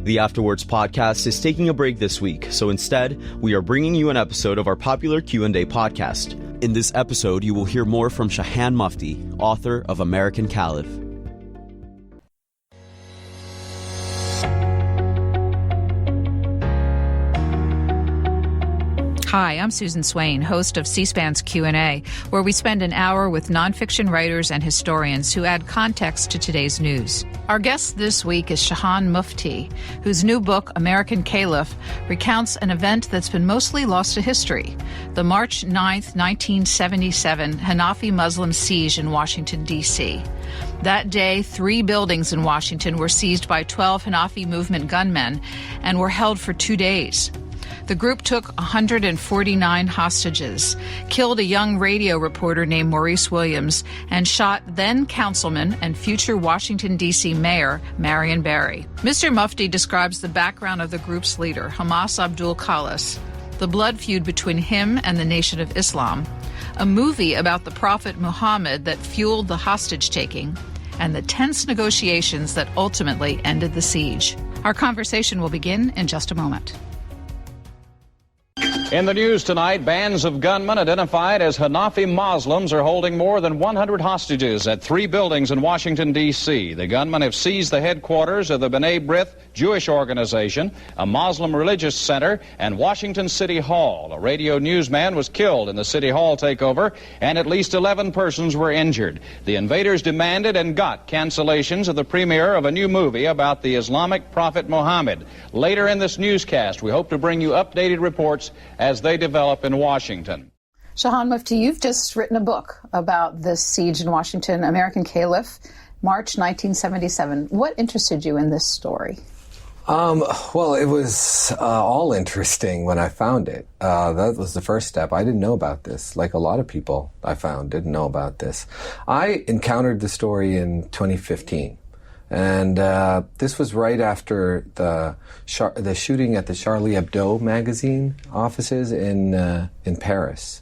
The Afterwards podcast is taking a break this week, so instead, we are bringing you an episode of our popular Q&A podcast. In this episode, you will hear more from Shahan Mufti, author of American Caliph. Hi, I'm Susan Swain, host of C-SPAN's Q&A, where we spend an hour with nonfiction writers and historians who add context to today's news. Our guest this week is Shahan Mufti, whose new book, American Caliph, recounts an event that's been mostly lost to history, the March 9th, 1977 Hanafi Muslim siege in Washington, D.C. That day, 3 buildings in Washington were seized by 12 Hanafi Movement gunmen and were held for 2 days. The group took 149 hostages, killed a young radio reporter named Maurice Williams, and shot then-councilman and future Washington, D.C. Mayor Marion Barry. Mr. Mufti describes the background of the group's leader, Hamas Abdul Khaalis, the blood feud between him and the Nation of Islam, a movie about the Prophet Muhammed that fueled the hostage-taking, and the tense negotiations that ultimately ended the siege. Our conversation will begin in just a moment. In the news tonight, bands of gunmen identified as Hanafi Muslims are holding more than 100 hostages at 3 buildings in Washington, D.C. The gunmen have seized the headquarters of the B'nai B'rith Jewish organization, a Muslim religious center, and Washington City Hall. A radio newsman was killed in the City Hall takeover, and at least 11 persons were injured. The invaders demanded and got cancellations of the premiere of a new movie about the Islamic prophet Muhammad. Later in this newscast, we hope to bring you updated reports as they develop in Washington. Shahan Mufti, you've just written a book about this siege in Washington, American Caliph, March 1977. What interested you in this story? Well, it was all interesting when I found it. That was the first step. I didn't know about this. Like a lot of people I found didn't know about this. I encountered the story in 2015. And this was right after the shooting at the Charlie Hebdo magazine offices in Paris.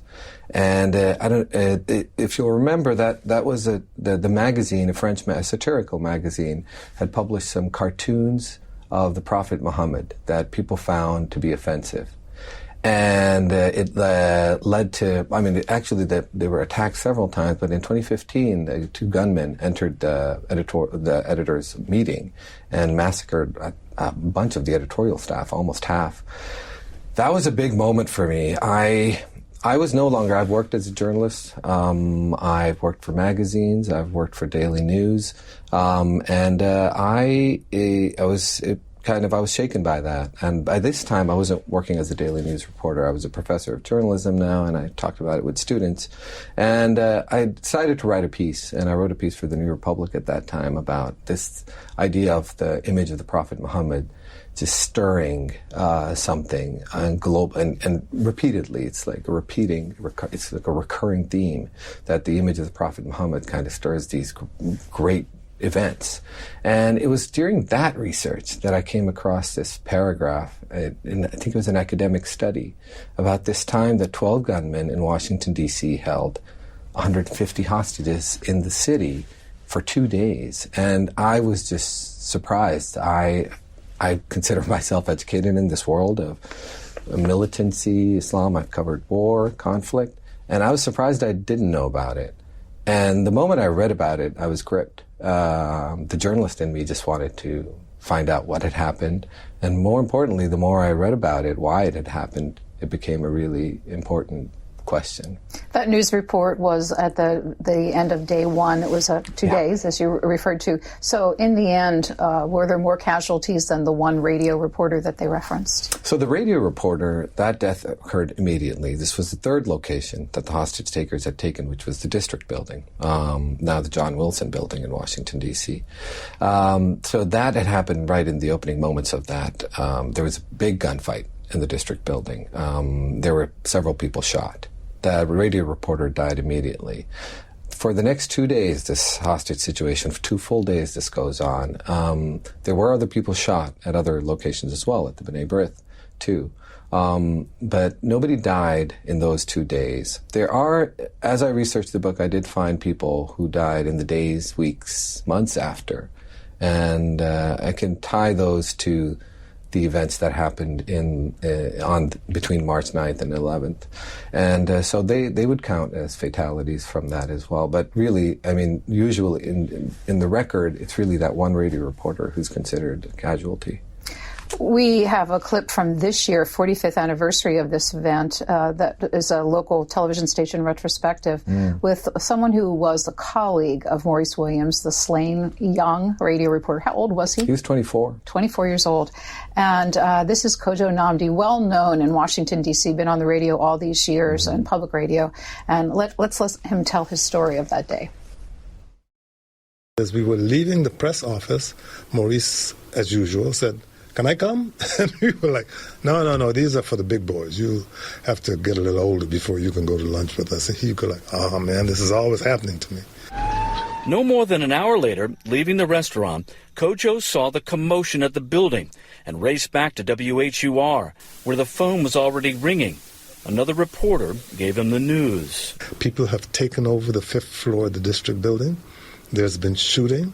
And if you'll remember, that was the magazine, a French satirical magazine, had published some cartoons of the Prophet Muhammad that people found to be offensive. And it led to, they were attacked several times, but in 2015, the 2 gunmen entered the editor's meeting and massacred a bunch of the editorial staff, almost half. That was a big moment for me. I was no longer, I've worked as a journalist, I've worked for magazines, I've worked for Daily News, and I was shaken by that. And by this time, I wasn't working as a Daily News reporter. I was a professor of journalism now, and I talked about it with students. And I decided to write a piece, and I wrote a piece for the New Republic at that time about this idea of the image of the Prophet Muhammad just stirring something and repeatedly. It's like a recurring theme that the image of the Prophet Muhammad kind of stirs these great events. And it was during that research that I came across this paragraph, I think it was an academic study, about this time that 12 gunmen in Washington, D.C. held 150 hostages in the city for 2 days. And I was just surprised. I consider myself educated in this world of militancy, Islam. I've covered war, conflict, and I was surprised I didn't know about it. And the moment I read about it, I was gripped. The journalist in me just wanted to find out what had happened. And more importantly, the more I read about it, why it had happened, it became a really important question. That news report was at the end of day 1. It was 2 days, as you referred to. So in the end, were there more casualties than the one radio reporter that they referenced? So the radio reporter, that death occurred immediately. This was the 3rd location that the hostage takers had taken, which was the district building, now the John Wilson building in Washington, D.C. So that had happened right in the opening moments of that. There was a big gunfight in the district building. There were several people shot. The radio reporter died immediately. For the next 2 days, this hostage situation, for 2 full days this goes on. There were other people shot at other locations as well, at the B'nai B'rith too. But nobody died in those 2 days. There are, as I researched the book, I did find people who died in the days, weeks, months after. And I can tie those to the events that happened between March 9th and 11th. And so they would count as fatalities from that as well. But really, I mean, usually in the record, it's really that one radio reporter who's considered a casualty. We have a clip from this year, 45th anniversary of this event, that is a local television station retrospective with someone who was a colleague of Maurice Williams, the slain young radio reporter. How old was he? He was 24. 24 years old. And this is Kojo Nnamdi, well known in Washington, D.C., been on the radio all these years, and public radio. And let's let him tell his story of that day. As we were leaving the press office, Maurice, as usual, said, "Can I come?" And we were like, no, these are for the big boys. You have to get a little older before you can go to lunch with us. And he was like, oh man, this is always happening to me. No more than an hour later, leaving the restaurant, Kojo saw the commotion at the building and raced back to WHUR, where the phone was already ringing. Another reporter gave him the news. People have taken over the 5th floor of the district building. There's been shooting,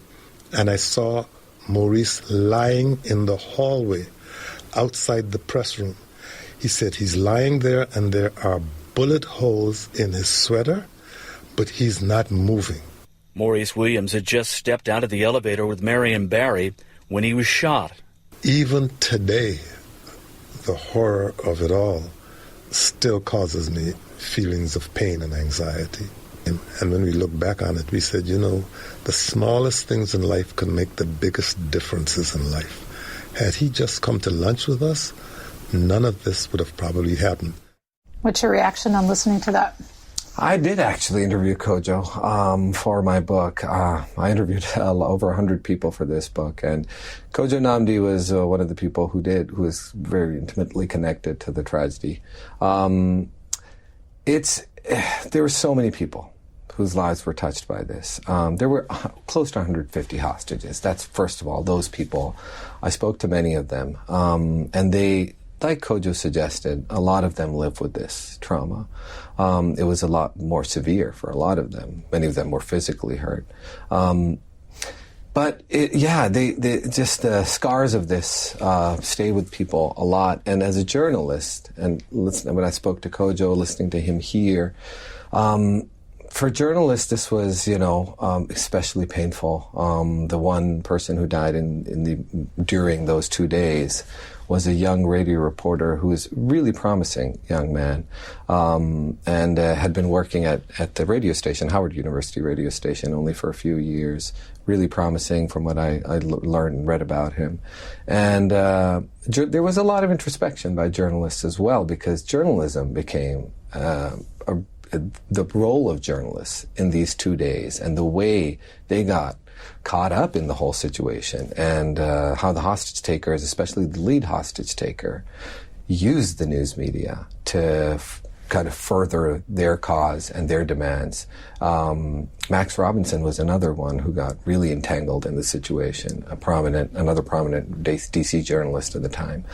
and I saw Maurice lying in the hallway outside the press room. He said he's lying there and there are bullet holes in his sweater, but he's not moving. Maurice Williams had just stepped out of the elevator with Marion Barry when he was shot. Even today, the horror of it all still causes me feelings of pain and anxiety. And when we look back on it, we said, you know, the smallest things in life can make the biggest differences in life. Had he just come to lunch with us, none of this would have probably happened. What's your reaction on listening to that? I did actually interview Kojo for my book. I interviewed over 100 people for this book, and Kojo Nnamdi was one of the people who was very intimately connected to the tragedy. There were so many people whose lives were touched by this. There were close to 150 hostages. That's, first of all, those people. I spoke to many of them, and they, like Kojo suggested, a lot of them live with this trauma. It was a lot more severe for a lot of them. Many of them were physically hurt. But the scars of this stay with people a lot. And as a journalist, and when I spoke to Kojo, listening to him here, for journalists, this was, especially painful. The one person who died during those 2 days was a young radio reporter who was really promising young man, and had been working at the radio station, Howard University radio station, only for a few years. Really promising from what I learned and read about him. And there was a lot of introspection by journalists as well, because journalism became the role of journalists in these 2 days, and the way they got caught up in the whole situation, and how the hostage takers, especially the lead hostage taker, used the news media to kind of further their cause and their demands. Max Robinson was another one who got really entangled in the situation, another prominent DC journalist at the time.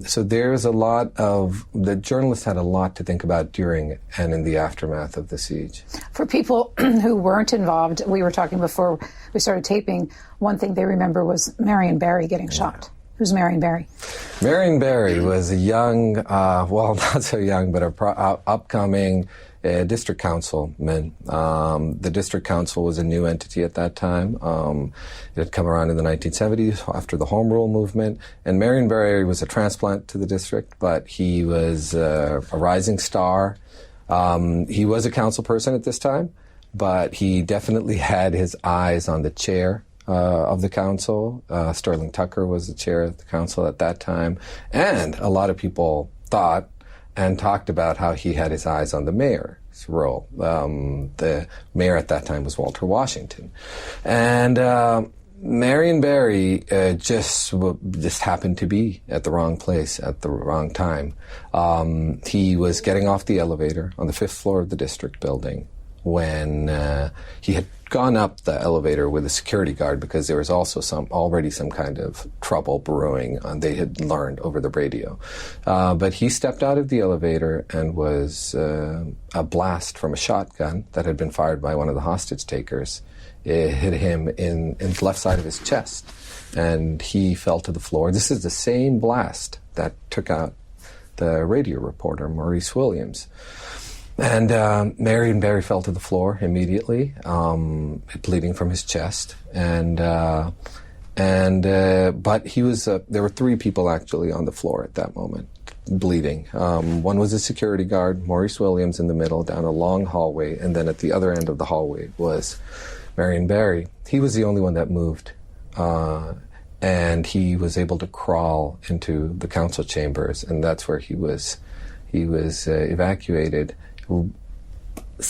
So there's the journalists had a lot to think about during and in the aftermath of the siege. For people who weren't involved, we were talking before we started taping, one thing they remember was Marion Barry getting shot. Who's Marion Barry? Marion Barry was a young, not so young, but upcoming district councilman. The district council was a new entity at that time. It had come around in the 1970s after the Home Rule movement. And Marion Barry was a transplant to the district, but he was a rising star. He was a council person at this time, but he definitely had his eyes on the chair of the council. Sterling Tucker was the chair of the council at that time. And a lot of people thought and talked about how he had his eyes on the mayor's role. The mayor at that time was Walter Washington. And Marion Barry just happened to be at the wrong place at the wrong time. He was getting off the elevator on the 5th floor of the district building when he had gone up the elevator with a security guard, because there was also already some kind of trouble brewing, they had learned over the radio. But he stepped out of the elevator and was a blast from a shotgun that had been fired by one of the hostage takers It hit him in the left side of his chest, and he fell to the floor. This is the same blast that took out the radio reporter, Maurice Williams. And Marion Barry fell to the floor immediately, bleeding from his chest. But he was. There were 3 people actually on the floor at that moment, bleeding. One was a security guard, Maurice Williams, in the middle, down a long hallway, and then at the other end of the hallway was Marion Barry. He was the only one that moved, and he was able to crawl into the council chambers, and that's where he was evacuated.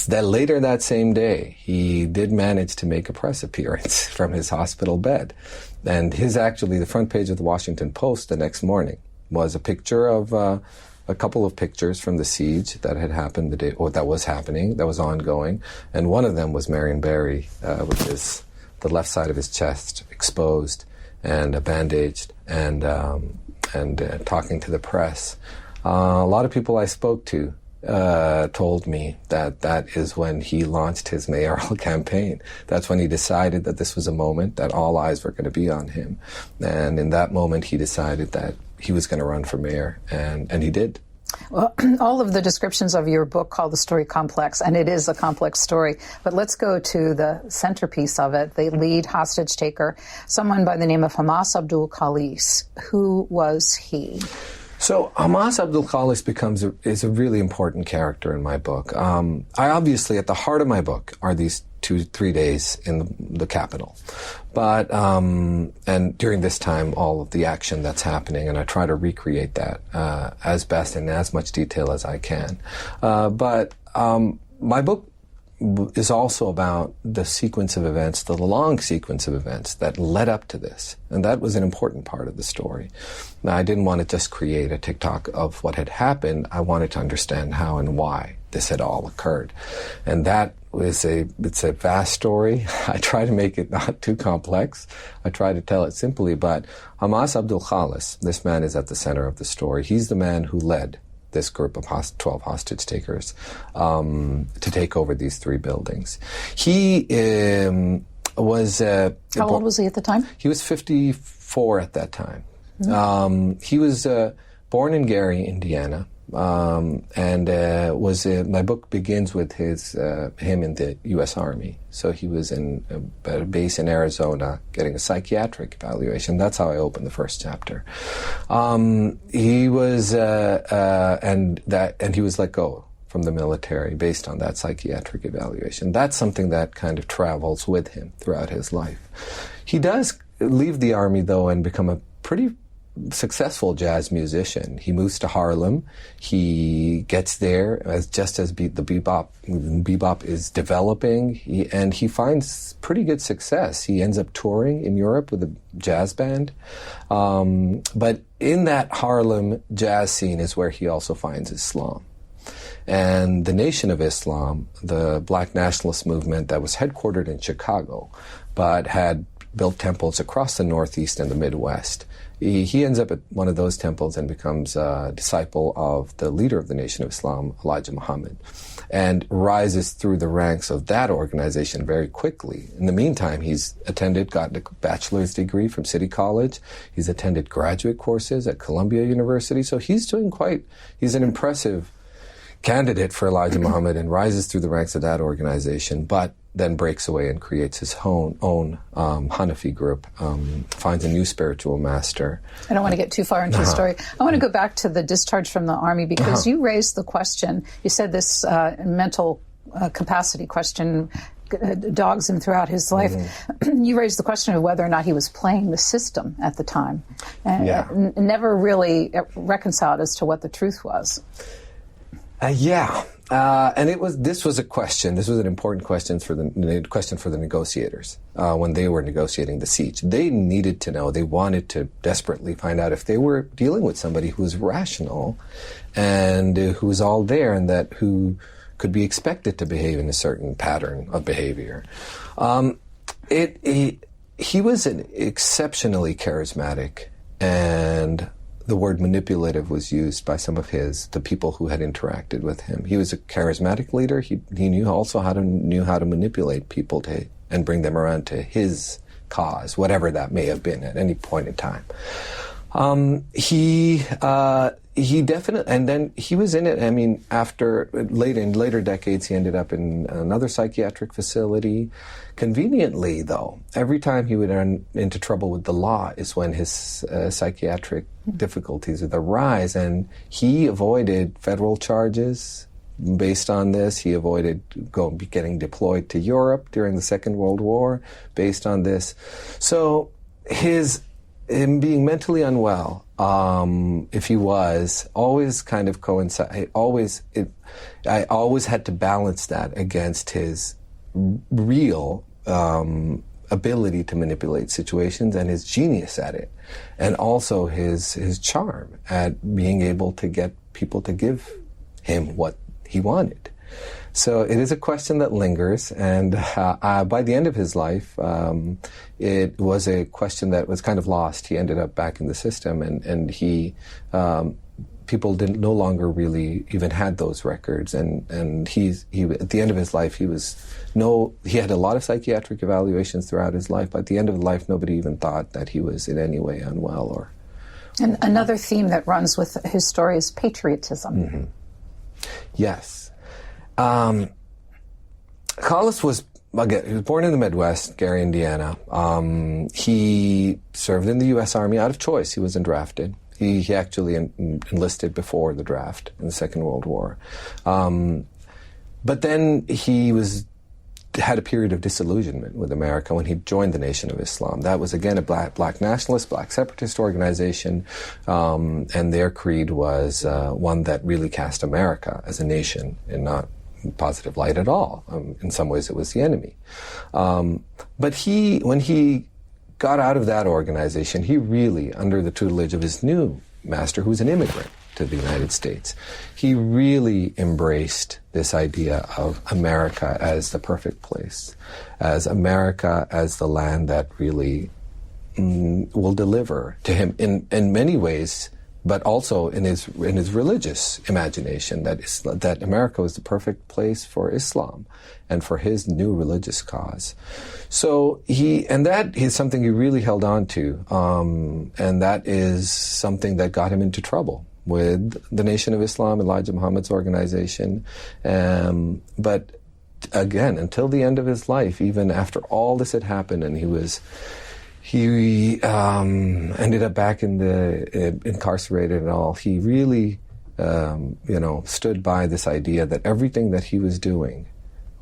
That later that same day, he did manage to make a press appearance from his hospital bed, and the front page of the Washington Post the next morning was a picture of a couple of pictures from the siege that had happened the day, or that was happening, that was ongoing, and one of them was Marion Barry with the left side of his chest exposed and bandaged and talking to the press. A lot of people I spoke to told me that is when he launched his mayoral campaign. That's when he decided that this was a moment that all eyes were going to be on him. And in that moment, he decided that he was going to run for mayor, and he did. Well, all of the descriptions of your book call the story complex, and it is a complex story. But let's go to the centerpiece of it, the lead hostage taker, someone by the name of Hamas Abdul Khaalis. Who was he? So Hamas Abdul Khaalis is a really important character in my book. I obviously, at the heart of my book, are these 2-3 days in the capital. But, and during this time, all of the action that's happening, and I try to recreate that as best and as much detail as I can. But my book is also about the sequence of events, the long sequence of events that led up to this. And that was an important part of the story. Now, I didn't want to just create a TikTok of what had happened. I wanted to understand how and why this had all occurred. And that was it's a vast story. I try to make it not too complex. I try to tell it simply, but Hamas Abdul Khaalis, this man is at the center of the story. He's the man who led this group of 12 hostage takers to take over these 3 buildings. He was... How old was he at the time? He was 54 at that time. Mm-hmm. He was born in Gary, Indiana, and my book begins with him in the U.S. Army. So he was in a base in Arizona getting a psychiatric evaluation. That's how I opened the first chapter. He was and he was let go from the military based on that psychiatric evaluation. That's something that kind of travels with him throughout his life. He does leave the army, though, and become a pretty successful jazz musician. He moves to Harlem. He gets there just as the bebop is developing, and he finds pretty good success. He ends up touring in Europe with a jazz band. But in that Harlem jazz scene is where he also finds Islam. And the Nation of Islam, the black nationalist movement that was headquartered in Chicago, but had built temples across the Northeast and the Midwest. He ends up at one of those temples and becomes a disciple of the leader of the Nation of Islam, Elijah Muhammad, and rises through the ranks of that organization very quickly. In the meantime, he's gotten a bachelor's degree from City College. He's attended graduate courses at Columbia University. So he's an impressive candidate for Elijah Muhammad and rises through the ranks of that organization, but then breaks away and creates his own Hanafi group, finds a new spiritual master. I don't want to get too far into the story. I want to go back to the discharge from the army because you raised the question, you said this mental capacity question dogs him throughout his life. Mm-hmm. You raised the question of whether or not he was playing the system at the time. And never really reconciled as to what the truth was. And this was a question. This was an important question for the negotiators when they were negotiating the siege. They needed to know. They wanted to desperately find out if they were dealing with somebody who was rational and who was all there and who could be expected to behave in a certain pattern of behavior. He was an exceptionally charismatic, and the word manipulative was used by some of the people who had interacted with him. He was a charismatic leader. He knew also how to manipulate people and bring them around to his cause, whatever that may have been at any point in time. He definitely, and then he was in it. I mean, in later decades, he ended up in another psychiatric facility. Conveniently, though, every time he would run into trouble with the law is when his psychiatric difficulties would arise, and he avoided federal charges based on this. He avoided getting deployed to Europe during the Second World War based on this. So him being mentally unwell, if he was, always kind of coincide. I always had to balance that against his real ability to manipulate situations and his genius at it, and also his charm at being able to get people to give him what he wanted. So it is a question that lingers, and by the end of his life, it was a question that was kind of lost. He ended up back in the system, and people no longer really even had those records. And he at the end of his life, he had a lot of psychiatric evaluations throughout his life. But at the end of his life, nobody even thought that he was in any way unwell or. And another theme that runs with his story is patriotism. Mm-hmm. Yes. Khaalis was born in the Midwest, Gary, Indiana. He served in the U.S. Army out of choice. He wasn't drafted. He actually enlisted before the draft in the Second World War. But then he had a period of disillusionment with America when he joined the Nation of Islam. That was, again, a black nationalist, black separatist organization, and their creed was one that really cast America as a nation in not positive light at all. In some ways, it was the enemy. But when he got out of that organization, he really, under the tutelage of his new master, who was an immigrant to the United States, he really embraced this idea of America as the perfect place, as America as the land that really will deliver to him in many ways, but also in his religious imagination, that America was the perfect place for Islam and for his new religious cause. So that is something he really held on to, and that is something that got him into trouble with the Nation of Islam, Elijah Muhammad's organization. But again, until the end of his life, even after all this had happened, and he ended up back incarcerated and all, he really, stood by this idea that everything that he was doing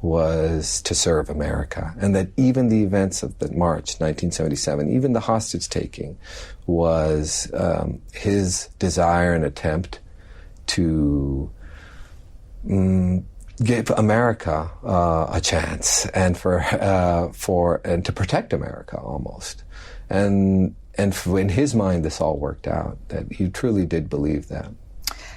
was to serve America, and that even the events of the March 1977, even the hostage-taking, was his desire and attempt to give America a chance, and and to protect America almost. And in his mind, this all worked out, that he truly did believe that.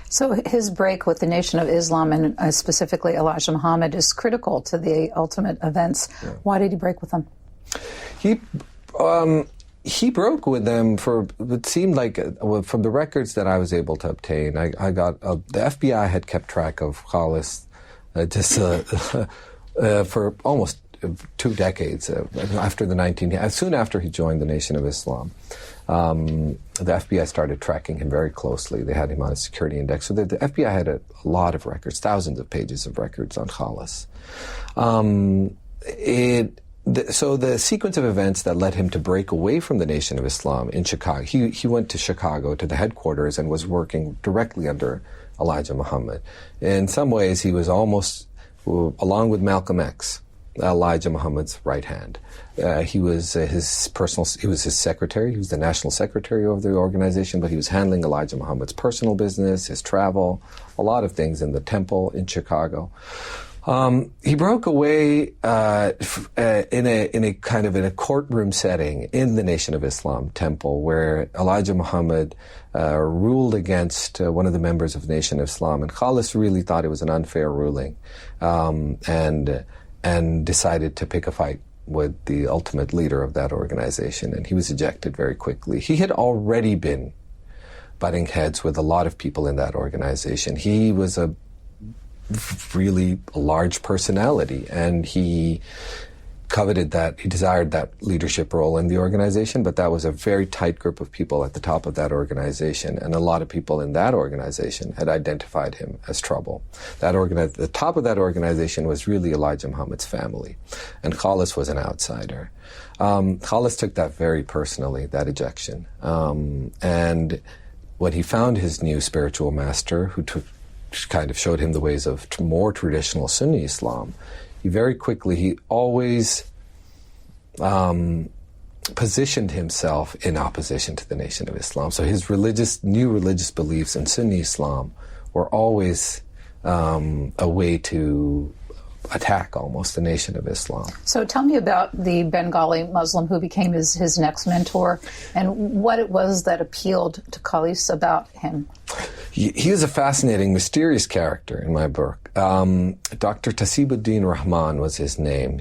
So his break with the Nation of Islam, and specifically Elijah Muhammad, is critical to the ultimate events. Yeah. Why did he break with them? He broke with them for, it seemed like, from the records that I was able to obtain, I got, the FBI had kept track of Khaalis for almost 2 decades soon after he joined the Nation of Islam. The FBI started tracking him very closely. They had him on a security index. So the FBI had a lot of records, thousands of pages of records on Khaalis. So the sequence of events that led him to break away from the Nation of Islam in Chicago, he went to Chicago to the headquarters and was working directly under Elijah Muhammad. In some ways, he was almost, along with Malcolm X, Elijah Muhammad's right hand. He was his secretary. He was the national secretary of the organization, but he was handling Elijah Muhammad's personal business, his travel, a lot of things in the temple in Chicago. He broke away in a courtroom setting in the Nation of Islam temple, where Elijah Muhammad ruled against one of the members of the Nation of Islam, and Khaalis really thought it was an unfair ruling, and decided to pick a fight with the ultimate leader of that organization, and he was ejected very quickly. He had already been butting heads with a lot of people in that organization. He was a really large personality, and he coveted that, he desired that leadership role in the organization, but that was a very tight group of people at the top of that organization, and a lot of people in that organization had identified him as trouble. The top of that organization was really Elijah Muhammad's family, and Khaalis was an outsider. Khaalis took that very personally, that ejection, and when he found his new spiritual master, who kind of showed him the ways of more traditional Sunni Islam, he always positioned himself in opposition to the Nation of Islam. So his new religious beliefs in Sunni Islam were always a way to attack almost the Nation of Islam. So tell me about the Bengali Muslim who became his next mentor, and what it was that appealed to Khaalis about him. He was a fascinating, mysterious character in my book. Dr. Tasibuddin Rahman was his name.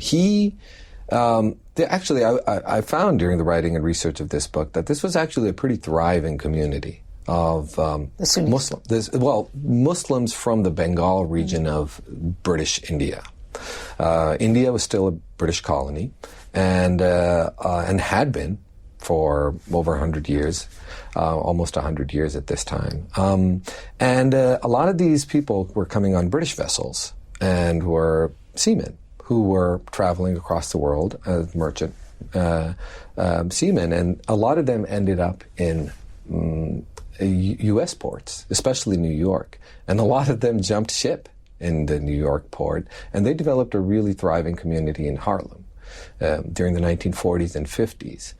I found during the writing and research of this book that this was actually a pretty thriving community of Muslims from the Bengal region of British India. India was still a British colony, and had been for over 100 years, almost 100 years at this time. And a lot of these people were coming on British vessels and were seamen who were traveling across the world as merchant seamen, and a lot of them ended up in U.S. ports, especially New York, and a lot of them jumped ship in the New York port, and they developed a really thriving community in Harlem during the 1940s and 50s.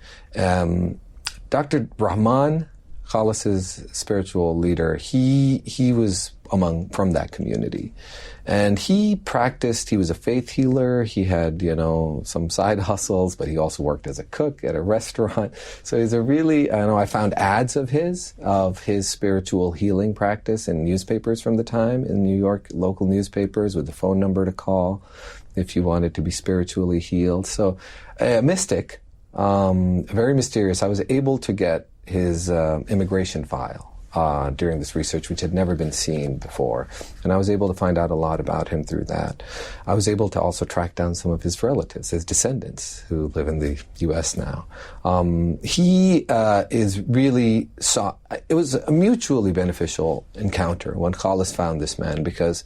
Dr. Rahman, Khaalis's spiritual leader, he was from that community, and he was a faith healer. He had, some side hustles, but he also worked as a cook at a restaurant. So he's I found ads of his spiritual healing practice in newspapers from the time, in New York, local newspapers, with the phone number to call if you wanted to be spiritually healed. So a mystic, very mysterious. I was able to get his immigration file during this research, which had never been seen before. And I was able to find out a lot about him through that. I was able to also track down some of his relatives, his descendants, who live in the U.S. now. It was a mutually beneficial encounter when Khaalis found this man, because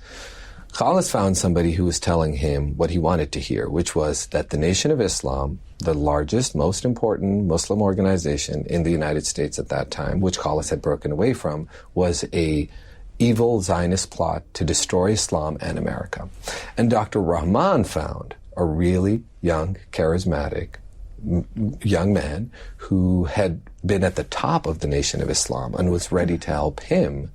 Khaalis found somebody who was telling him what he wanted to hear, which was that the Nation of Islam, the largest, most important Muslim organization in the United States at that time, which Khaalis had broken away from, was a evil Zionist plot to destroy Islam and America. And Dr. Rahman found a really young, charismatic young man who had been at the top of the Nation of Islam and was ready to help him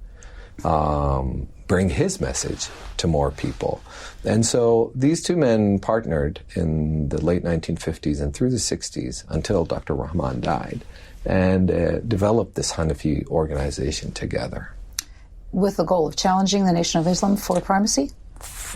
bring his message to more people. And so these two men partnered in the late 1950s and through the 60s until Dr. Rahman died, and developed this Hanafi organization together. With the goal of challenging the Nation of Islam for primacy?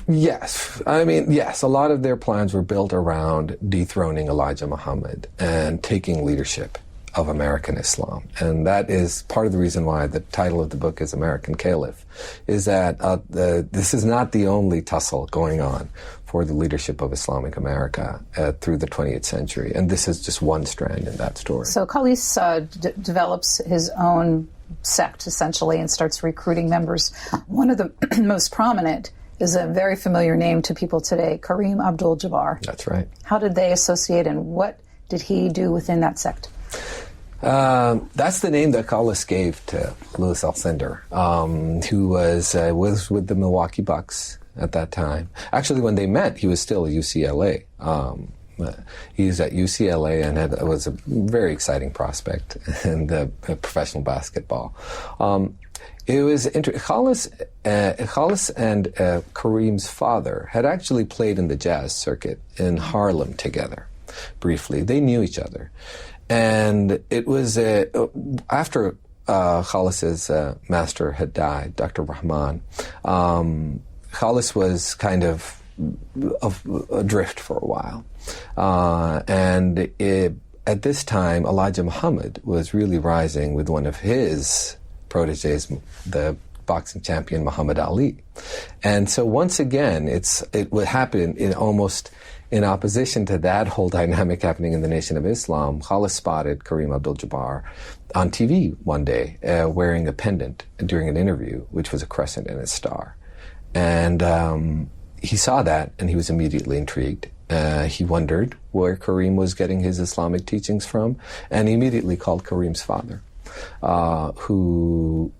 Yes. Yes, a lot of their plans were built around dethroning Elijah Muhammad and taking leadership of American Islam. And that is part of the reason why the title of the book is American Caliph, is that this is not the only tussle going on for the leadership of Islamic America through the 20th century. And this is just one strand in that story. So Khaalis develops his own sect, essentially, and starts recruiting members. One of the most prominent is a very familiar name to people today, Karim Abdul-Jabbar. That's right. How did they associate, and what did he do within that sect? That's the name that Khaalis gave to Louis Alcindor, who was with the Milwaukee Bucks at that time. Actually, when they met, he was still at UCLA. He was at UCLA and was a very exciting prospect in the professional basketball. It was Khaalis and Karim's father had actually played in the jazz circuit in Harlem together briefly. They knew each other. And it was after Khaalis's master had died, Dr. Rahman, Khaalis was kind of adrift for a while. At this time, Elijah Muhammad was really rising with one of his proteges, the boxing champion Muhammad Ali. And so once again, it would happen in opposition to that whole dynamic happening in the Nation of Islam. Khalis spotted Kareem Abdul-Jabbar on TV one day wearing a pendant during an interview, which was a crescent and a star. And he saw that, and he was immediately intrigued. He wondered where Kareem was getting his Islamic teachings from, and he immediately called Kareem's father, who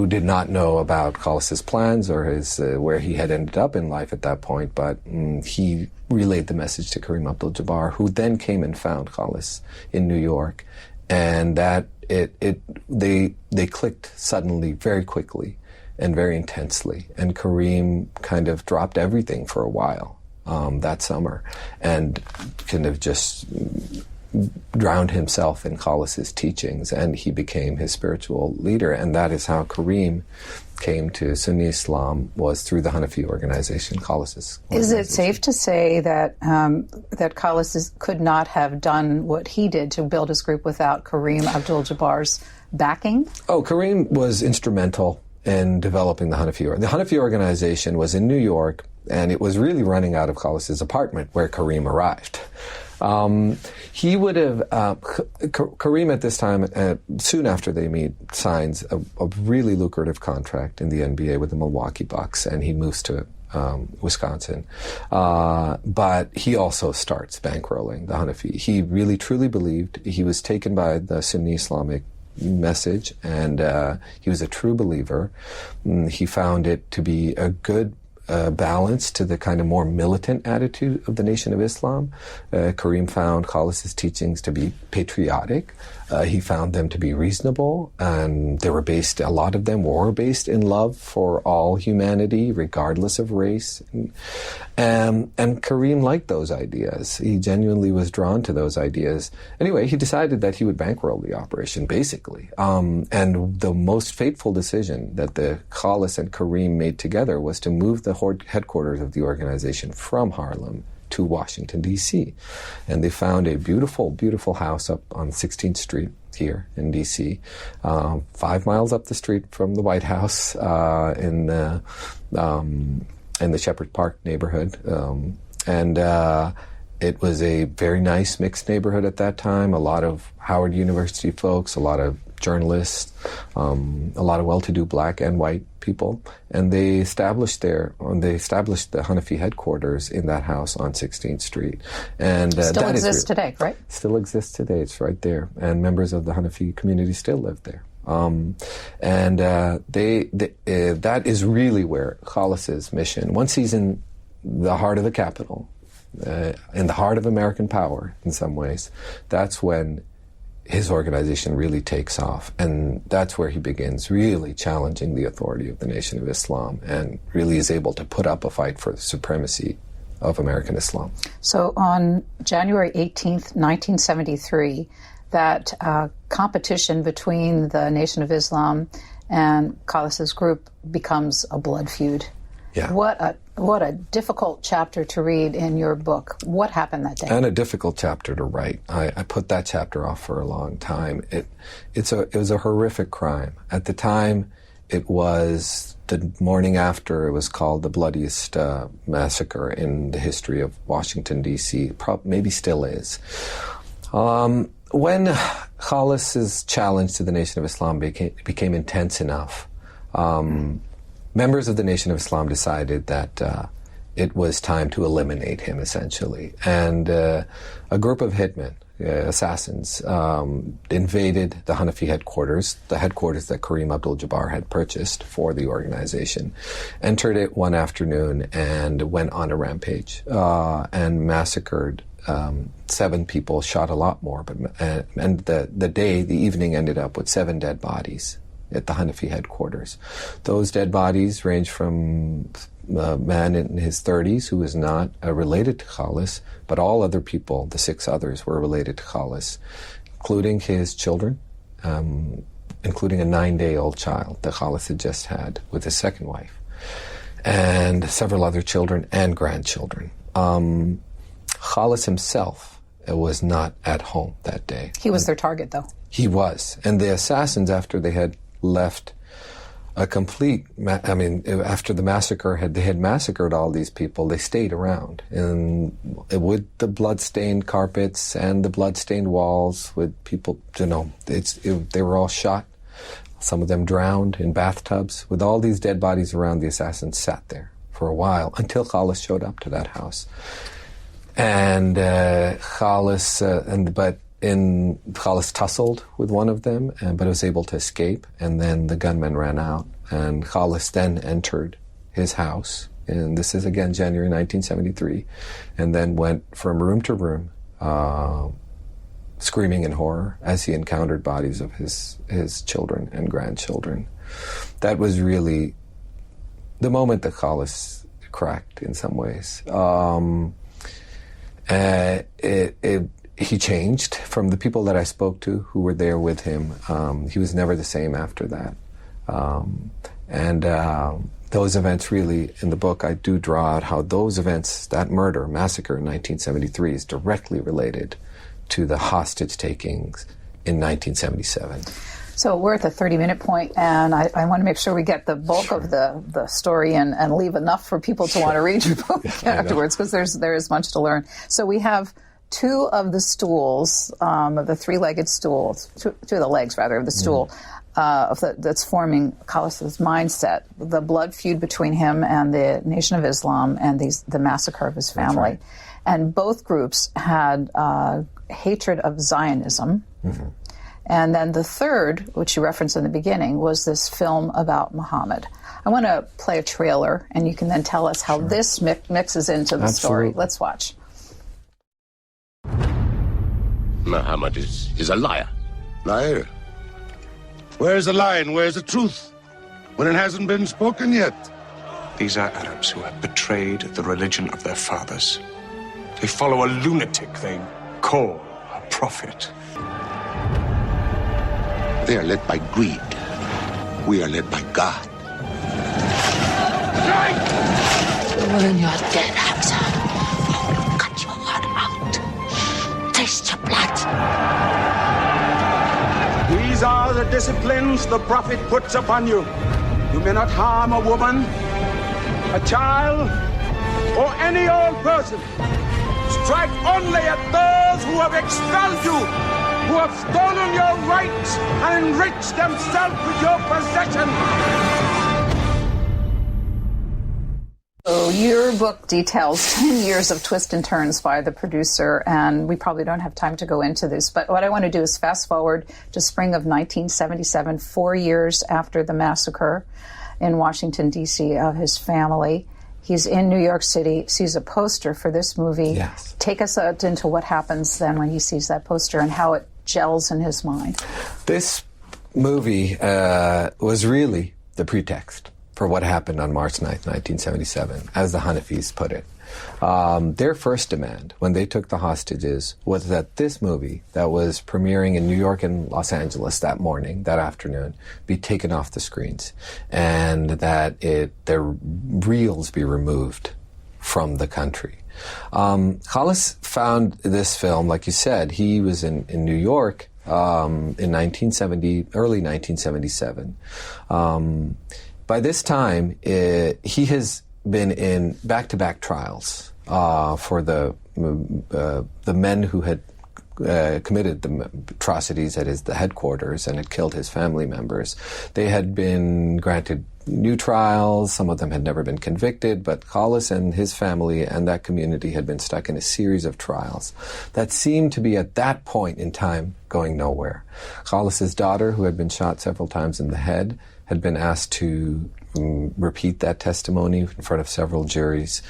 did not know about Khalis's plans or his where he had ended up in life at that point, but he relayed the message to Kareem Abdul-Jabbar, who then came and found Khalis in New York, and that they clicked suddenly, very quickly, and very intensely, and Kareem kind of dropped everything for a while that summer, and kind of just drowned himself in Khalis's teachings, and he became his spiritual leader. And that is how Kareem came to Sunni Islam, was through the Hanafi organization, Khalis's organization. Is it safe to say that that Khalis could not have done what he did to build his group without Kareem Abdul-Jabbar's backing? Oh, Kareem was instrumental in developing the Hanafi. The Hanafi organization was in New York, and it was really running out of Khalis's apartment where Kareem arrived. He would have, Kareem at this time, soon after they meet, signs a really lucrative contract in the NBA with the Milwaukee Bucks, and he moves to Wisconsin. But he also starts bankrolling the Hanafi. He really truly believed, he was taken by the Sunni Islamic message, and he was a true believer. He found it to be a good balance to the kind of more militant attitude of the Nation of Islam. Kareem found Khalis's teachings to be patriotic. He found them to be reasonable, and they were based, a lot of them were based in love for all humanity, regardless of race. And Kareem liked those ideas. He genuinely was drawn to those ideas. Anyway, he decided that he would bankroll the operation, basically. And the most fateful decision that the Khalis and Kareem made together was to move the headquarters of the organization from Harlem to Washington, D.C. And they found a beautiful, beautiful house up on 16th Street here in D.C., 5 miles up the street from the White House in the Shepherd Park neighborhood. It was a very nice mixed neighborhood at that time. A lot of Howard University folks, a lot of journalists, a lot of well-to-do black and white people, and they established the Hanafi headquarters in that house on 16th Street. And still exists today, right? Still exists today. It's right there, and members of the Hanafi community still live there. That is really where Khalis's mission. Once he's in the heart of the capital, in the heart of American power, in some ways, that's when his organization really takes off, and that's where he begins really challenging the authority of the Nation of Islam, and really is able to put up a fight for the supremacy of American Islam. So on January 18th, 1973, that competition between the Nation of Islam and Khalis's group becomes a blood feud. Yeah. What a difficult chapter to read in your book. What happened that day? And a difficult chapter to write. I put that chapter off for a long time. It was a horrific crime. At the time, it was the morning after. It was called the bloodiest massacre in the history of Washington, D.C. Maybe still is. When Khalis's challenge to the Nation of Islam became intense enough, members of the Nation of Islam decided that it was time to eliminate him, essentially. And a group of hitmen, assassins, invaded the Hanafi headquarters, the headquarters that Kareem Abdul-Jabbar had purchased for the organization, entered it one afternoon and went on a rampage and massacred 7 people, shot a lot more. And the evening ended up with 7 dead bodies at the Hanafi headquarters. Those dead bodies range from a man in his 30s who was not related to Khalis, but all other people, the 6 others, were related to Khalis, including his children, including a 9-day-old child that Khalis had just had with his second wife, and several other children and grandchildren. Khalis himself was not at home that day. He was their target, though. He was. And the assassins, after they had left a complete, after the massacre, they had massacred all these people, they stayed around. And with the blood-stained carpets and the blood-stained walls, with people, they were all shot. Some of them drowned in bathtubs. With all these dead bodies around, the assassins sat there for a while until Khalis showed up to that house. And Khalis tussled with one of them, but was able to escape. And then the gunmen ran out, and Khalis then entered his house. And this is again January 1973, and then went from room to room, screaming in horror as he encountered bodies of his children and grandchildren. That was really the moment that Khalis cracked in some ways. He changed from the people that I spoke to who were there with him. He was never the same after that. Those events really, in the book, I do draw out how those events, that massacre in 1973, is directly related to the hostage takings in 1977. So we're at the 30-minute point, and I want to make sure we get the bulk of the story and leave enough for people to want to read your book afterwards, because there is much to learn. So we have two of the stools, of the three-legged stools, two of the legs, rather, of the stool, that's forming Khalis's mindset, the blood feud between him and the Nation of Islam and the massacre of his family. Right. And both groups had hatred of Zionism. Mm-hmm. And then the third, which you referenced in the beginning, was this film about Muhammad. I want to play a trailer, and you can then tell us how this mixes into the story. Let's watch. Muhammad is a liar. Liar? Where's the lie and where's the truth when it hasn't been spoken yet? These are Arabs who have betrayed the religion of their fathers. They follow a lunatic they call a prophet. They are led by greed. We are led by God. When you're dead, Hamza, I will cut your heart out. Taste your blood. These are the disciplines the prophet puts upon you. You may not harm a woman, a child, or any old person. Strike only at those who have expelled you, who have stolen your rights and enriched themselves with your possessions. So your book details 10 years of twists and turns by the producer, and we probably don't have time to go into this, but what I want to do is fast forward to spring of 1977, 4 years after the massacre in Washington, D.C. of his family. He's in New York City, sees a poster for this movie. Yes. Take us into what happens then when he sees that poster and how it gels in his mind. This movie was really the pretext for what happened on March 9th, 1977, as the Hanafis put it. Their first demand, when they took the hostages, was that this movie that was premiering in New York and Los Angeles that morning, that afternoon, be taken off the screens, and that their reels be removed from the country. Khalis found this film, like you said, he was in New York in early 1977. By this time, he has been in back-to-back trials for the men who had committed the atrocities at the headquarters and had killed his family members. They had been granted new trials. Some of them had never been convicted, but Khalis and his family and that community had been stuck in a series of trials that seemed to be at that point in time going nowhere. Khalis's daughter, who had been shot several times in the head, had been asked to repeat that testimony in front of several juries.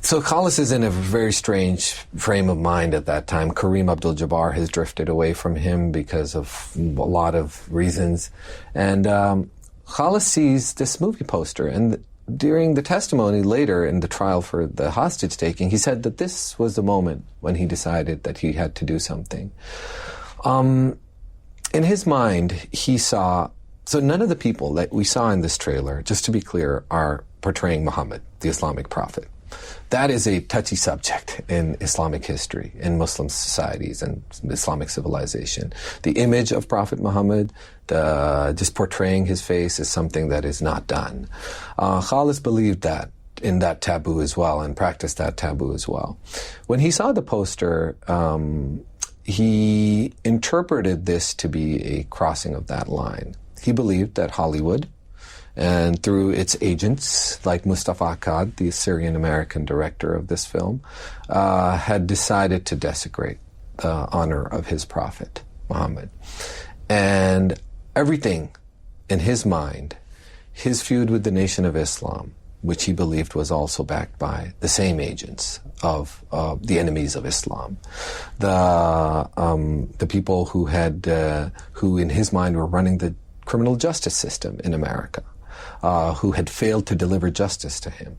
So Khalis is in a very strange frame of mind at that time. Kareem Abdul-Jabbar has drifted away from him because of a lot of reasons. And Khalis sees this movie poster. And during the testimony later in the trial for the hostage taking, he said that this was the moment when he decided that he had to do something. In his mind, he saw... So none of the people that we saw in this trailer, just to be clear, are portraying Muhammad, the Islamic prophet. That is a touchy subject in Islamic history, in Muslim societies and Islamic civilization. The image of Prophet Muhammad, just portraying his face, is something that is not done. Khaalis believed that in that taboo as well and practiced that taboo as well. When he saw the poster, he interpreted this to be a crossing of that line. He believed that Hollywood, and through its agents, like Mustafa Akkad, the Syrian-American director of this film, had decided to desecrate the honor of his prophet, Muhammad. And everything in his mind, his feud with the Nation of Islam, which he believed was also backed by the same agents of the enemies of Islam, the people who in his mind were running the criminal justice system in America, who had failed to deliver justice to him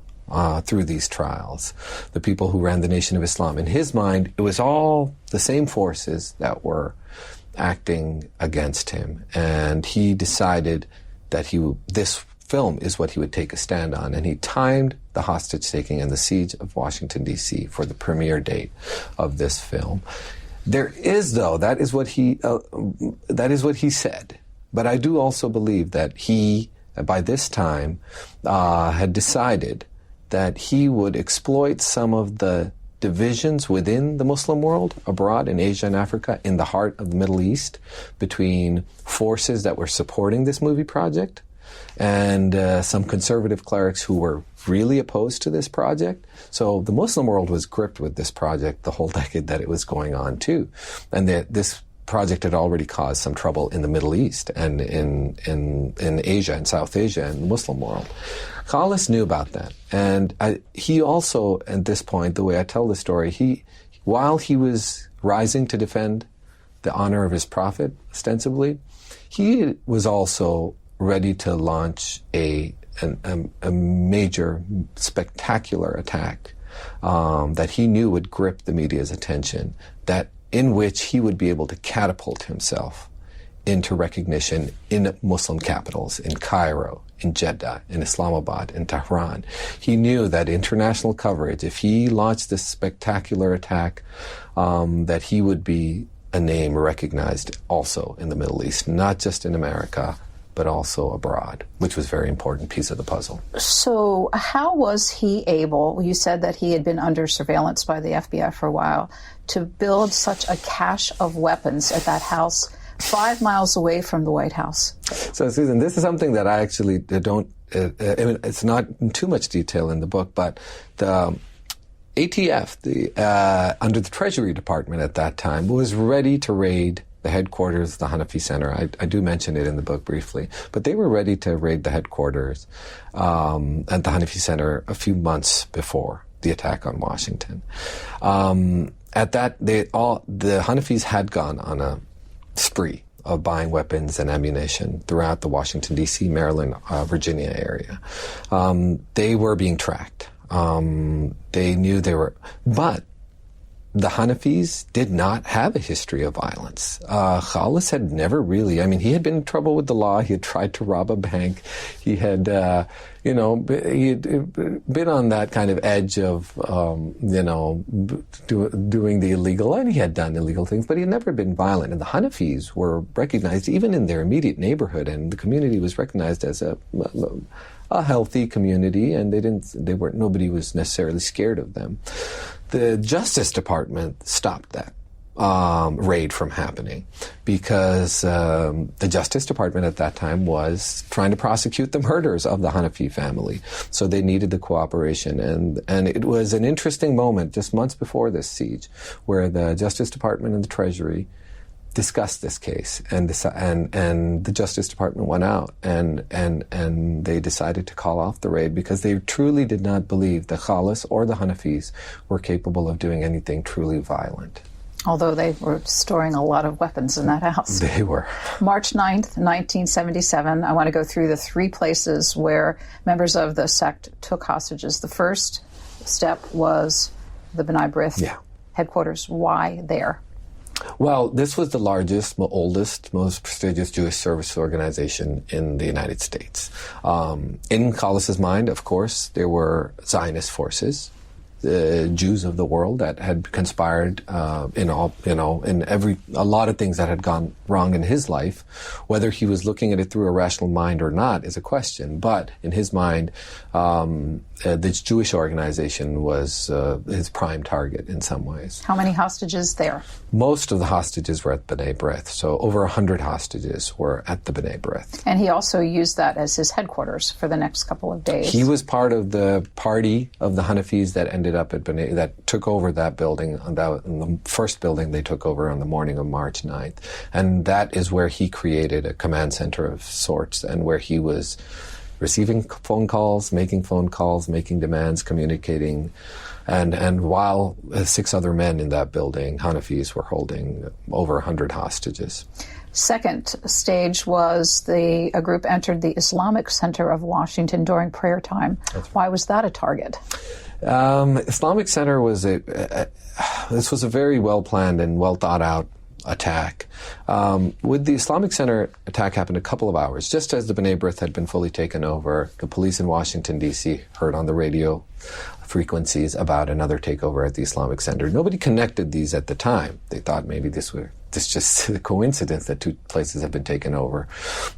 through these trials, the people who ran the Nation of Islam. In his mind, it was all the same forces that were acting against him, and he decided that this film is what he would take a stand on, and he timed the hostage-taking and the siege of Washington, D.C. for the premiere date of this film. There is, though, that is what he said. But I do also believe that he, by this time, had decided that he would exploit some of the divisions within the Muslim world, abroad in Asia and Africa, in the heart of the Middle East, between forces that were supporting this movie project and some conservative clerics who were really opposed to this project. So the Muslim world was gripped with this project the whole decade that it was going on too. And this project had already caused some trouble in the Middle East and in Asia and South Asia and the Muslim world. Khaalis knew about that. And he also, at this point, the way I tell the story, while he was rising to defend the honor of his prophet, ostensibly, he was also ready to launch a major, spectacular attack that he knew would grip the media's attention, in which he would be able to catapult himself into recognition in Muslim capitals, in Cairo, in Jeddah, in Islamabad, in Tehran. He knew that international coverage, if he launched this spectacular attack, that he would be a name recognized also in the Middle East, not just in America, but also abroad, which was a very important piece of the puzzle. So how was he able, you said that he had been under surveillance by the FBI for a while, to build such a cache of weapons at that house 5 miles away from the White House? So, Susan, this is something that I actually don't, it's not in too much detail in the book, but the ATF, under the Treasury Department at that time, was ready to raid the headquarters, the Hanafi Center. I do mention it in the book briefly, but they were ready to raid the headquarters at the Hanafi Center a few months before the attack on Washington. At that, the Hanafis had gone on a spree of buying weapons and ammunition throughout the Washington D.C., Maryland, Virginia area. They were being tracked. They knew they were, but the Hanafis did not have a history of violence. Khaalis had never really, he had been in trouble with the law. He had tried to rob a bank. He had, he had been on that kind of edge of, doing the illegal, and he had done illegal things, but he had never been violent. And the Hanafis were recognized even in their immediate neighborhood, and the community was recognized as a healthy community, and nobody was necessarily scared of them. The Justice Department stopped that raid from happening because the Justice Department at that time was trying to prosecute the murders of the Hanafi family. So they needed the cooperation. And it was an interesting moment just months before this siege where the Justice Department and the Treasury discussed this case, and the Justice Department went out and they decided to call off the raid because they truly did not believe that Khaalis or the Hanafis were capable of doing anything truly violent. Although they were storing a lot of weapons in that house. They were. March 9th, 1977, I want to go through the 3 places where members of the sect took hostages. The first step was the B'nai B'rith headquarters. Why there? Well, this was the largest, oldest, most prestigious Jewish service organization in the United States. In Khaalis' mind, of course, there were Zionist forces Jews of the world that had conspired in a lot of things that had gone wrong in his life. Whether he was looking at it through a rational mind or not is a question. But in his mind, the Jewish organization was his prime target in some ways. How many hostages there? Most of the hostages were at B'nai B'rith, so over 100 hostages were at the B'nai B'rith. And he also used that as his headquarters for the next couple of days. He was part of the party of the Hanafis that ended up at B'nai, that took over that building, in the first building they took over on the morning of March 9th. And that is where he created a command center of sorts, and where he was receiving phone calls, making demands, communicating. And while 6 other men in that building, Hanafis, were holding over 100 hostages. Second stage was a group entered the Islamic Center of Washington during prayer time. Why was that a target? Islamic Center was this was a very well-planned and well-thought-out attack. With the Islamic Center attack happened a couple of hours, just as the B'nai B'rith had been fully taken over. The police in Washington, D.C. heard on the radio frequencies about another takeover at the Islamic Center. Nobody connected these at the time. They thought maybe this just a coincidence that 2 places have been taken over.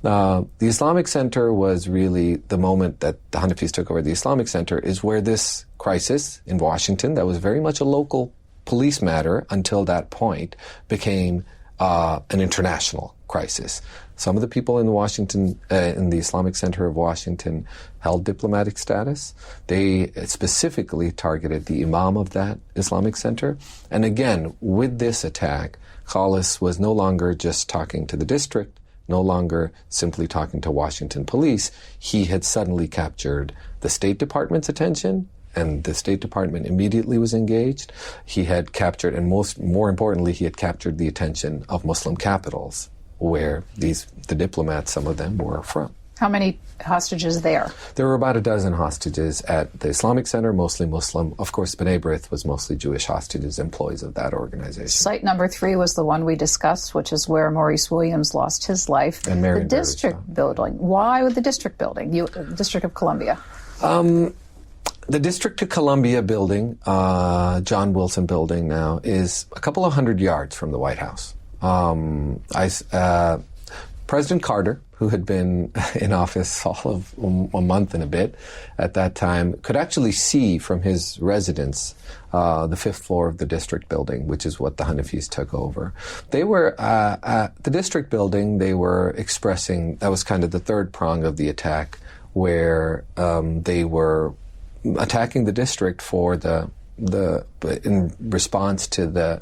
The Islamic Center was really the moment that the Hanafis took over the Islamic Center, is where this crisis in Washington, that was very much a local police matter until that point, became an international crisis. Some of the people in in the Islamic Center of Washington held diplomatic status. They specifically targeted the imam of that Islamic Center. And again, with this attack, Khaalis was no longer just talking to the district, no longer simply talking to Washington police. He had suddenly captured the State Department's attention, and the State Department immediately was engaged. He had captured, and more importantly, he had captured the attention of Muslim capitals, where the diplomats, some of them, were from. How many hostages there? There were about a dozen hostages at the Islamic Center, mostly Muslim. Of course, B'nai B'rith was mostly Jewish hostages, employees of that organization. Site number 3 was the one we discussed, which is where Maurice Williams lost his life. And Marion the district building. Why with the district building, District of Columbia? The District of Columbia building, John Wilson building now, is a couple of hundred yards from the White House. President Carter, who had been in office all of a month and a bit at that time, could actually see from his residence the 5th floor of the district building, which is what the Hanafis took over. They were, at the district building, they were expressing, that was kind of the third prong of the attack, where they were attacking the district for in response to the